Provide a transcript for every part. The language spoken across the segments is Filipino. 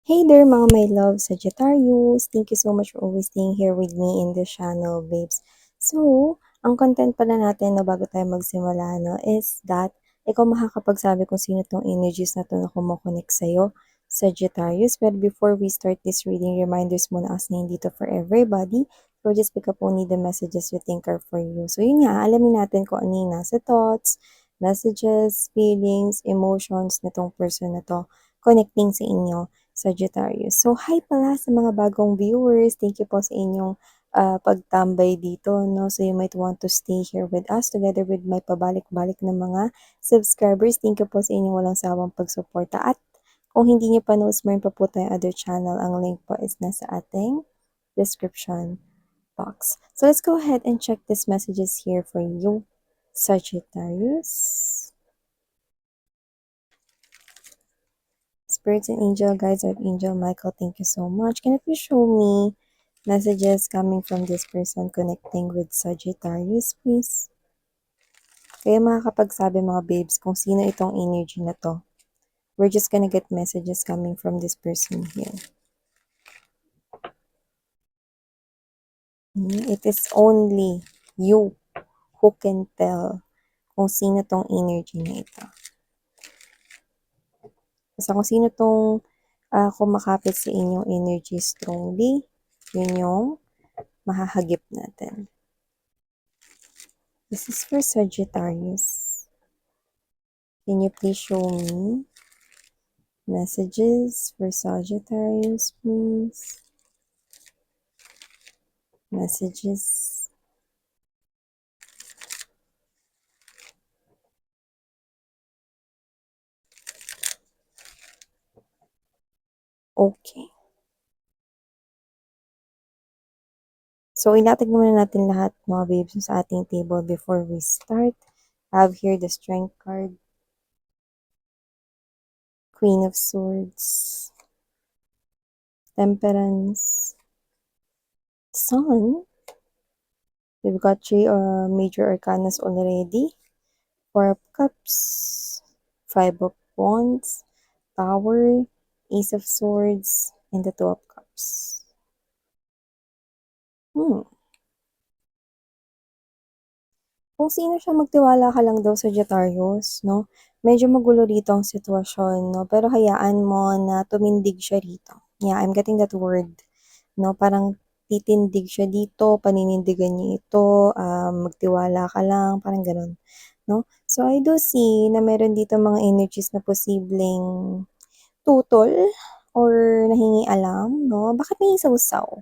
Hey there mga my love Sagittarius! Thank you so much for always staying here with me in this channel, babes. So, ang content pala natin na bago tayo magsimula no, is that ikaw makakapagsabi kung sino tong energies na to na kumokonek sa'yo, Sagittarius. But before we start this reading, reminders muna as na hindi to for everybody. So, just pick up only the messages you think are for you. So, yun nga, alamin natin kung ano yung nasa thoughts, messages, feelings, emotions nitong person na to connecting sa inyo. Sagittarius. So, hi pala sa mga bagong viewers. Thank you po sa inyong pagtambay dito. No? So, you might want to stay here with us together with my pabalik-balik na mga subscribers. Thank you po sa inyong walang sawang pagsuporta. At kung hindi niyo pa knows, meron pa po tayong other channel. Ang link po is nasa ating description box. So, let's go ahead and check these messages here for you, Sagittarius. Spirits and angel guides, Archangel Michael, thank you so much. Can you show me messages coming from this person connecting with Sagittarius, please? Kaya makakapagsabi mga babes kung sino itong energy na to. We're just gonna get messages coming from this person here. It is only you who can tell kung sino tong energy na ito. Basta kung sino tong kumakapit sa inyong energy strongly, yun yung mahahagip natin. This is for Sagittarius. Can you please show me messages for Sagittarius, please? Messages. Okay. So, ilatag muna natin lahat mga babes sa ating table before we start. I have here the Strength card, Queen of Swords, Temperance, Sun. We've got three major arcanas already. Four of Cups, Five of Wands, Tower, Ace of Swords, and the Two of Cups. Kung sino siya, magtiwala ka lang daw, Sagittarius, no? Medyo magulo rito ang sitwasyon, no? Pero hayaan mo na tumindig siya rito. Yeah, I'm getting that word, no? Parang titindig siya dito, paninindigan niya ito, magtiwala ka lang, parang ganun, no? So, I do see na meron dito mga energies na posibleng tutol or nahingi alam, no? Bakit may sausaw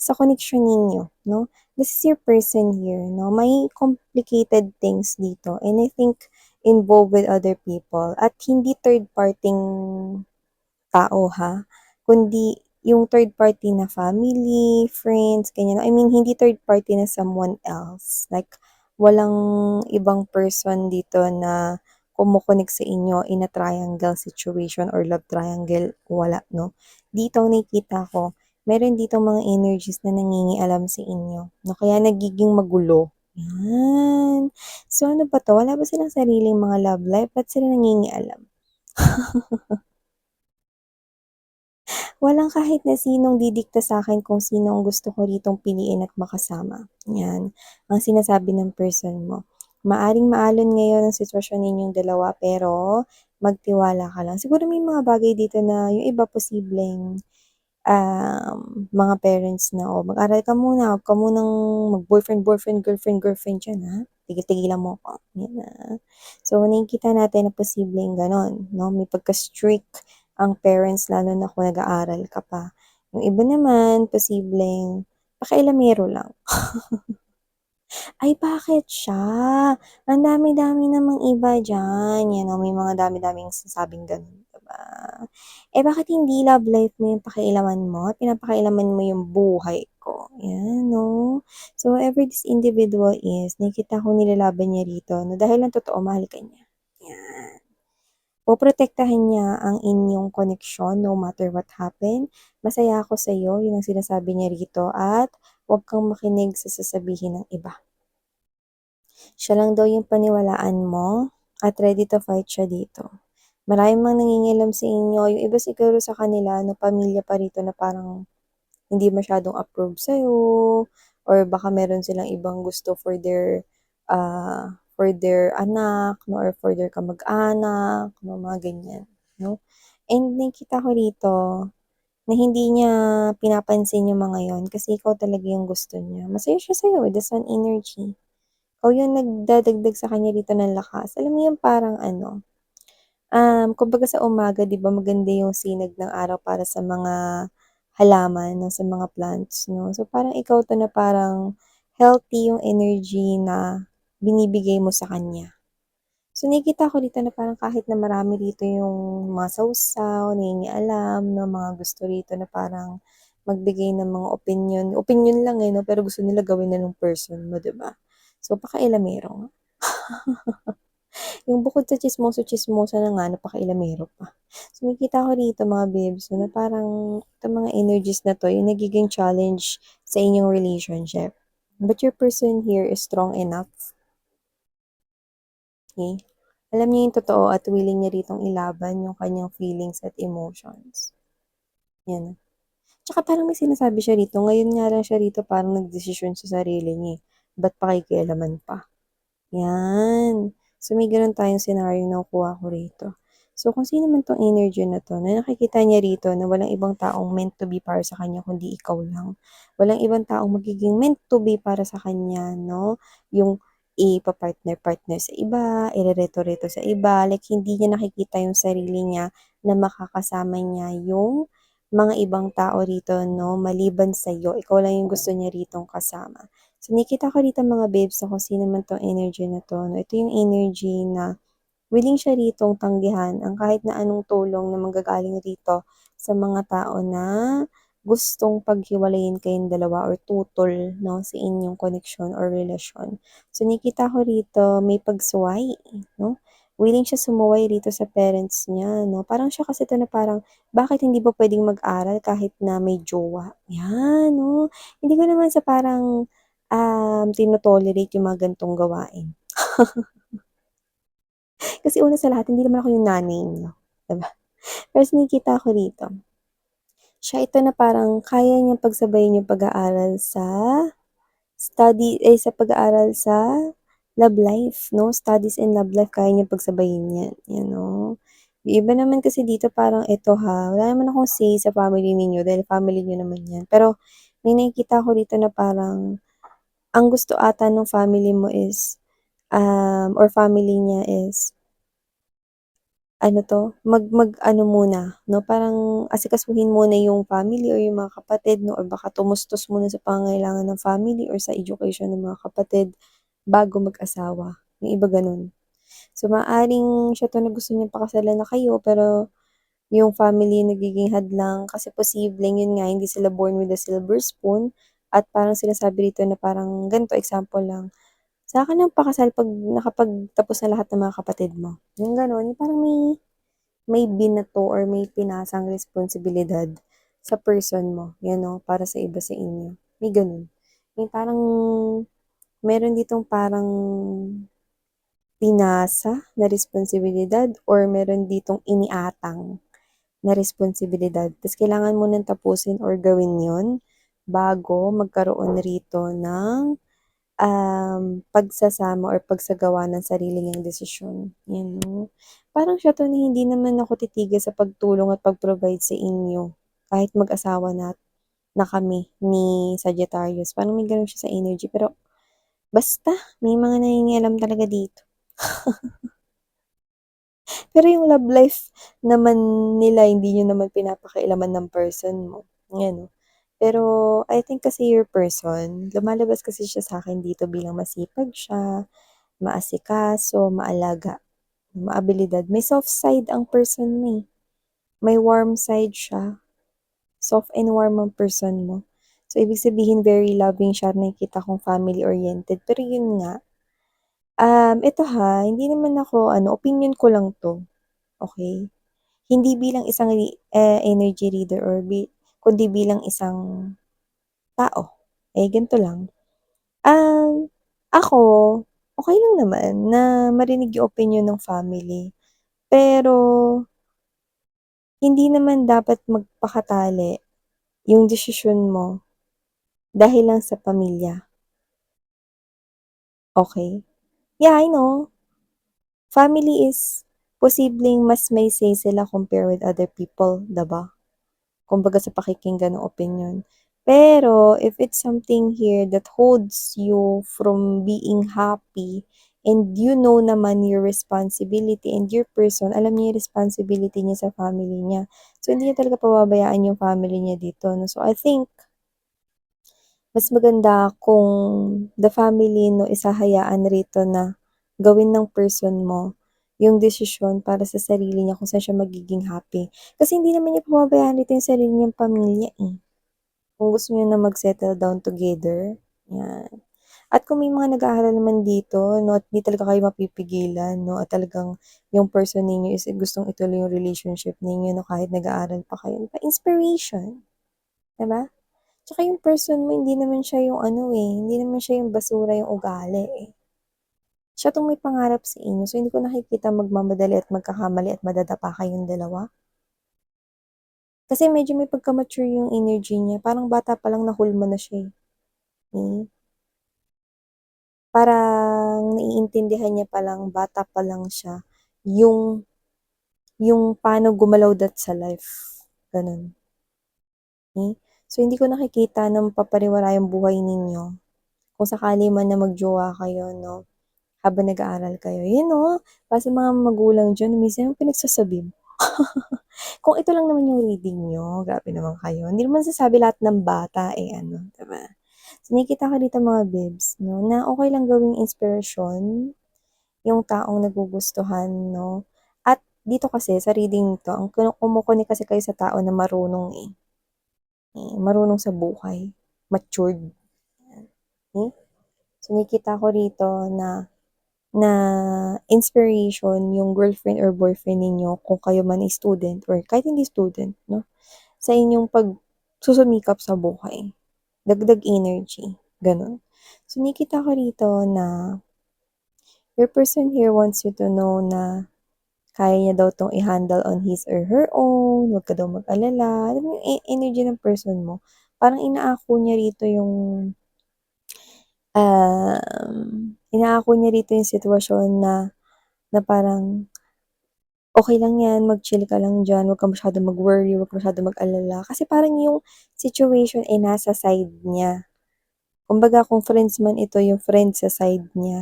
sa connection ninyo, no? This is your person here, no? May complicated things dito, and I think involved with other people at hindi third parting tao ha, kundi yung third party na family, friends, ganyan. I mean, hindi third party na someone else. Like, walang ibang person dito na kumukunik sa inyo in a triangle situation or love triangle. Wala, no? Dito ang nakikita ko, meron dito mga energies na nangingialam sa inyo. No? Kaya nagiging magulo. Yan. So, ano ba to? Wala ba silang sariling mga love life? Ba't sila nangingialam? Walang kahit na sinong didikta sa akin kung sino ang gusto ko ritong piliin at makasama. Yan, ang sinasabi ng person mo. Maaring maalon ngayon ang sitwasyon ninyong dalawa, pero magtiwala ka lang. Siguro may mga bagay dito na yung iba posibleng mga parents na, mag-aral ka muna, huwag ka munang mag-boyfriend, boyfriend, girlfriend, girlfriend dyan, ha? Tigil-tigilan mo ako. Yan na. So, nakikita natin na posibleng ganon, no? May pagka-strict ang parents, lalo na kung nag-aaral ka pa. Yung iba naman, posibleng pakailamero lang. Ay, bakit siya? Ang dami-dami namang iba dyan. Yan o, may mga dami-daming sasabing ganun, diba? Eh, bakit hindi love life mo yung pakialaman mo? Pinapakailaman mo yung buhay ko. Yan, no? So, whoever this individual is, nakikita ko nilalaban niya rito, no? Dahil lang totoo, mahal ka niya. Yan. Poprotektahan niya ang inyong koneksyon no matter what happen. Masaya ako sa iyo, yun ang sinasabi niya rito, at huwag kang makinig sa sasabihin ng iba. Siya lang daw yung paniwalaan mo at ready to fight siya dito. Marami mang nangingialam sa inyo, yung iba siguro sa kanila 'no, pamilya pa rito na parang hindi masyadong approve sa'yo or baka meron silang ibang gusto for their anak 'no, or for their kamag-anak 'no, mga ganyan 'no. And nakikita ko rito na hindi niya pinapansin yung mga yun kasi ikaw talaga yung gusto niya. Masaya siya sa'yo, with the sun energy. Ikaw yung nagdadagdag sa kanya dito ng lakas. Alam mo yung parang ano, kumbaga sa umaga 'di ba maganda yung sinag ng araw para sa mga halaman 'no, sa mga plants 'no. So, parang ikaw 'to na parang healthy yung energy na binibigay mo sa kanya. So, nakikita ko dito na parang kahit na marami rito yung mga sausaw, nangingialam 'no, mga gusto rito na parang magbigay ng mga opinyon, opinyon lang, eh, 'no, pero gusto nila gawin na nung person mo 'di ba? So, pakailamero. Yung bukod sa tsismoso-tsismoso na nga napakailamero pa. So, nakikita ko rito mga babes 'no, na parang itong mga energies na 'to yung nagiging challenge sa inyong relationship. But your person here is strong enough, okey? Alam niya yung totoo at willing niya ritong ilaban yung kanyang feelings at emotions, 'yan. Tsaka parang may sinasabi siya rito, ngayon nga lang siya rito parang nagdesisyon sa sarili niya, eh, ba't pakikialaman pa? 'Yan. So, may gano'n tayong senaryo na nakukuha ko rito. So, kung sino man 'tong energy na 'to, na nakikita niya rito na walang ibang taong meant to be para sa kanya kundi ikaw lang. Walang ibang taong magiging meant to be para sa kanya 'no, yung ipa-partner-partner sa iba, irereto-reto sa iba, like hindi niya nakikita yung sarili niya na makakasama niya yung mga ibang tao rito 'no, maliban sa'yo, ikaw lang yung gusto niya ritong kasama. So, nakikita ko dito mga babes na kung sino man 'tong energy na 'to 'no, ito yung energy na willing siya ritong tanggihan ang kahit na anong tulong na manggagaling rito sa mga tao na gustong paghiwalayin kayong dalawa or tutol 'no, sa inyong koneksyon or relasyon. So, nakikita ko rito may pagsuway 'no, willing siya sumuway rito sa parents niya 'no. Parang siya kasi 'to na parang, bakit hindi ba puwedeng mag-aral kahit na may jowa? 'Yan 'no. Hindi ko naman sa parang, tino-tolerate yung mga ganitong gawain. Kasi una sa lahat hindi naman ako yung nanay niyo, 'di ba? Pero nakikita ko rito, siya ito na parang kaya niyang pagsabayin yung pag-aaral sa pag-aaral sa love life 'no, studies and love life kaya niyang pagsabayin 'yan, 'yan 'no. Yung iba naman kasi dito parang eto ha, wala naman akong say sa family ninyo dahil family niyo naman 'yan, pero may nakikita ko dito na parang ang gusto ata nung family mo is, or family niya is ano 'to, mag-ano muna 'no, parang asikasuhin muna yung family or yung mga kapatid 'no, or baka tumustos muna sa pangangailangan ng family or sa education ng mga kapatid bago mag-asawa, yung iba gano'n. So, maaaring siya 'to na gusto niyang pakasalan na kayo pero yung family yung nagiging hadlang kasi posibleng yun nga hindi sila born with a silver spoon at parang sinasabi rito na parang ganito, example lang, "Saka ka ng pakasal 'pag nakapagtapos na lahat ng mga kapatid mo." Yung gano'n, yung parang may binato or may pinasang responsibilidad sa person mo, 'yan 'no, para sa iba sa inyo, may gano'n. May parang meron ditong parang pinasa na responsibilidad or meron ditong iniatang na responsibilidad ta's kailangan mo ng tapusin or gawin 'yun bago magkaroon rito ng pagsasama or pagsagawa ng sarili niyang desisyon, 'yan 'no. Parang siya 'to na hindi naman ako titigil sa pagtulong at pag-provide sa inyo, kahit mag-asawa na kami ni Sagittarius, parang may gano'n siya sa energy pero basta may mga nangingialam talaga dito. Pero yung love life naman nila hindi niyo naman pinapakialaman ng person mo, 'yan 'no. Pero I think kasi your person, lumalabas kasi siya sa'kin dito bilang masipag siya, maasikaso, maalaga, maabilidad. May soft side ang person mo, eh, may warm side siya, soft and warm ang person mo. So, ibig sabihin very loving siya, nakikita kong family oriented. Pero yun nga, ito ha, hindi naman ako ano, opinyon ko lang 'to, okey? Hindi bilang isang energy reader or kundi bilang isang tao. Eh, ganito lang, ako, okey lang naman na marinig yung opinyon ng family. Pero, hindi naman dapat magpakatali yung desisyon mo dahil lang sa pamilya, okey? Yeah, I know, family is posibleng mas may say sila compare with other people, 'di ba? Kumbaga sa pakikinggan ng opinyon. Pero if it's something here that holds you from being happy and you know naman your responsibility and your person, alam niya yung responsibility niya sa family niya. So, hindi niya talaga pababayaan yung family niya dito 'no. So, I think mas maganda kung the family 'no is hahayaan rito na gawin ng person mo yung desisyon para sa sarili niya kung saan siya magiging happy. Kasi hindi naman niya pababayaan dito yung sarili niyang pamilya, eh. Kung gusto niyo na mag-settle down together, 'yan. At kung may mga nag-aaral naman dito 'no at 'di talaga kayo mapipigilan 'no at talagang yung person ninyo is gustong ituloy yung relationship ninyo 'no kahit nag-aaral pa kayo, 'di ba, inspiration, 'di ba? Tsaka yung person mo hindi naman siya yung ano, eh, hindi naman siya yung basura yung ugali, eh. Siya 'tong may pangarap sa inyo, so hindi ko nakikita magmamadali at magkakamali at madadapa kayong dalawa. Kasi medyo may pagka-mature yung energy niya, parang bata pa lang nahulma na siya, eh. Hmm, parang naiintindihan niya palang bata pa lang siya yung yung paano gumalaw dat sa life, gano'n, hmm. So hindi ko nakikita na mapapariwara yung buhay ninyo kung sakali man na mag-jowa kayo 'no. Habang nag-aaral kayo. Yun 'no, para sa mga magulang diyan minsan yung pinagsasabi mo. Kung ito lang naman yung reading niyo, grabe naman kayo. Hindi naman nasasabi lahat ng bata, eh, ano, 'di ba? So, nakikita ko dito mga bibs 'no, na okey lang gawing inspirasyon yung taong nagugustuhan 'no. At dito kasi sa reading nito ang kumo-connect kasi kayo sa tao na marunong, marunong sa buhay, matured, hmm. So, nakikita ko rito na na inspiration yung girlfriend or boyfriend ninyo kung kayo man ay student or kahit hindi student 'no, sa inyong pagsusumikap sa buhay, dagdag energy, gano'n. So nakikita ko rito na your person here wants you to know na kaya niya daw 'tong i-handle on his or her own, wag ka daw mag-alala, alam mo yung energy ng person mo, parang inaako niya rito yung, inaako niya rito yung sitwasyon na na parang okey lang 'yan, mag-chill ka lang diyan, wag ka masyadong mag-worry, wag ka masyadong mag-alala. Kasi parang yung situation ay nasa side niya. Kumbaga kung friends man ito, yung friend sa side niya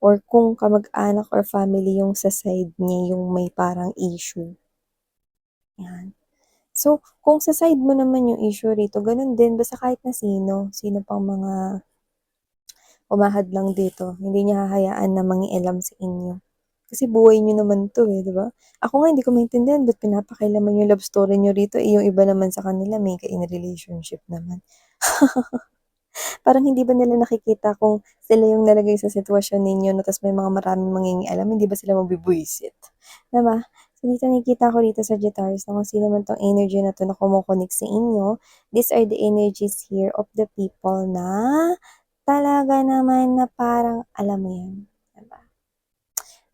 or kung kamag-anak or family yung sa side niya yung may parang issue, 'yan. So, kung sa side mo naman yung issue rito, gano'n din basta kahit na sino, sino pang mga humahadlang dito, hindi niya hahayaan na mangialam sa inyo. Kasi buhay niyo naman 'to, eh, 'di ba? Ako nga hindi ko maintindihan ba't pinapakialaman yung love story niyo rito, eh, yung iba naman sa kanila may ka in relationship naman. Parang hindi ba nila nakikita kung sila yung nalagay sa sitwasyon ninyo 'no, ta's may mga maraming mangingialam, hindi ba sila mabubwisit, 'di ba? So, dito nakikita ko dito Sagittarius na kung sino man 'tong energy na 'to na kumo-connect sa inyo, these are the energies here of the people na talaga naman na parang alam mo 'yun, 'di ba?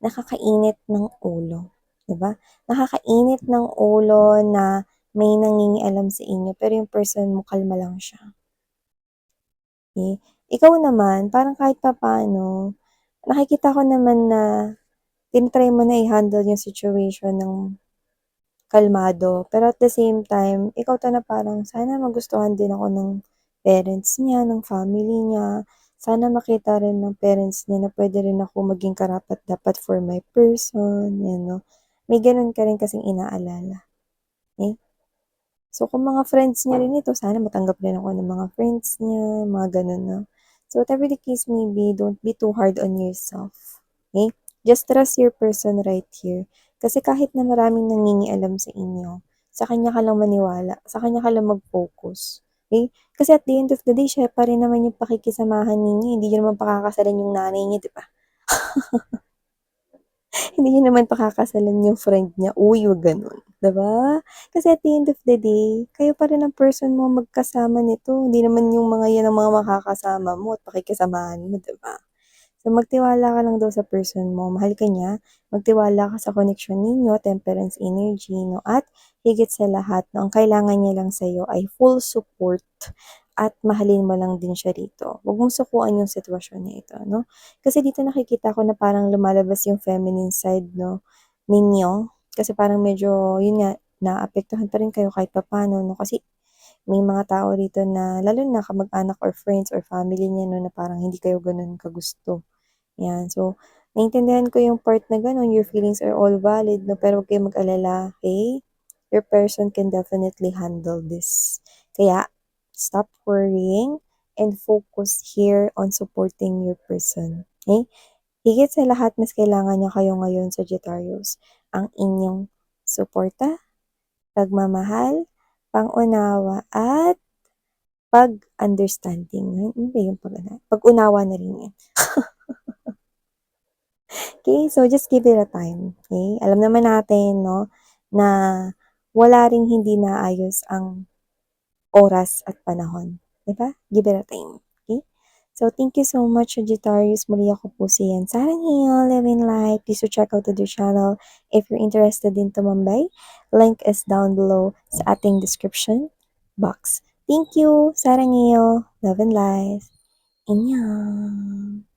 Nakakainit ng ulo, 'di ba? Nakakainit ng ulo na may nangingialam sa inyo pero yung person mo kalma lang siya, eh. Ikaw naman parang kahit papaano, nakikita ko naman na tina mo na i-handle yung situation ng kalmado, pero at the same time, ikaw 'to na parang sana magustuhan din ako ng parents niya, ng family niya. Sana makita rin ng parents niya na puwede rin ako maging karapat-dapat for my person, 'yan 'no. May gano'n ka rin kasing inaalala, eh. So, kung mga friends niya rin ito, sana matanggap din ako ng mga friends niya, mga gano'n 'no. So, whatever the case may be, don't be too hard on yourself, okey? Just trust your person right here. Kasi kahit na maraming nangingialam sa inyo, sa kanya ka lang maniwala, sa kanya ka lang mag-focus, okey? Kasi at the end of the day, siya pa rin naman yung pakikisamahan ninyo, hindi niyo naman pakakasalan yung nanay niya, 'di ba? Hindi niyo naman pakakasalan yung friend niya, uy, wag gano'n, 'di ba? Kasi at the end of the day, kayo pa rin ang person mo magkasama nito, hindi naman yung mga 'yan ang mga makakasama mo at pakikisamahan mo, 'di ba? So, magtiwala ka lang daw sa person mo, mahal ka niya, magtiwala ka sa connection ninyo, temperance energy, no? At higit sa lahat, no, ang kailangan niya lang sa'yo ay full support at mahalin mo lang din siya rito. Huwag mong sukuan yung sitwasyon na ito, no? Kasi dito nakikita ko na parang lumalabas yung feminine side, no, ninyo. Kasi parang medyo, yun nga, naapektuhan pa rin kayo kahit papaano, no? Kasi may mga tao rito na, lalo na kamag-anak or friends or family niya, no, na parang hindi kayo ganun kagusto. Yan. So, naintindihan ko yung part na gano'n, your feelings are all valid, no? Pero huwag kayong mag-alala, okay? Your person can definitely handle this. Kaya, stop worrying and focus here on supporting your person. Okay? Higit sa lahat, mas kailangan niya kayo ngayon, Sagittarius. Ang inyong suporta, pagmamahal, pangunawa, at pag-understanding. Ano ba yung pag-unawa na rin yan. Okay, so just give it a time, okay? Alam naman natin, no, na wala ring hindi naayos ang oras at panahon, 'di ba? Give it a time, okay? So, thank you so much, Sagittarius. Muli ako po si Yan Sarang Hill, Live in Light. Please to check out the channel if you're interested in tumambay. Link is down below sa ating description box. Thank you, Sarang Hill, Love and Life. Inyan.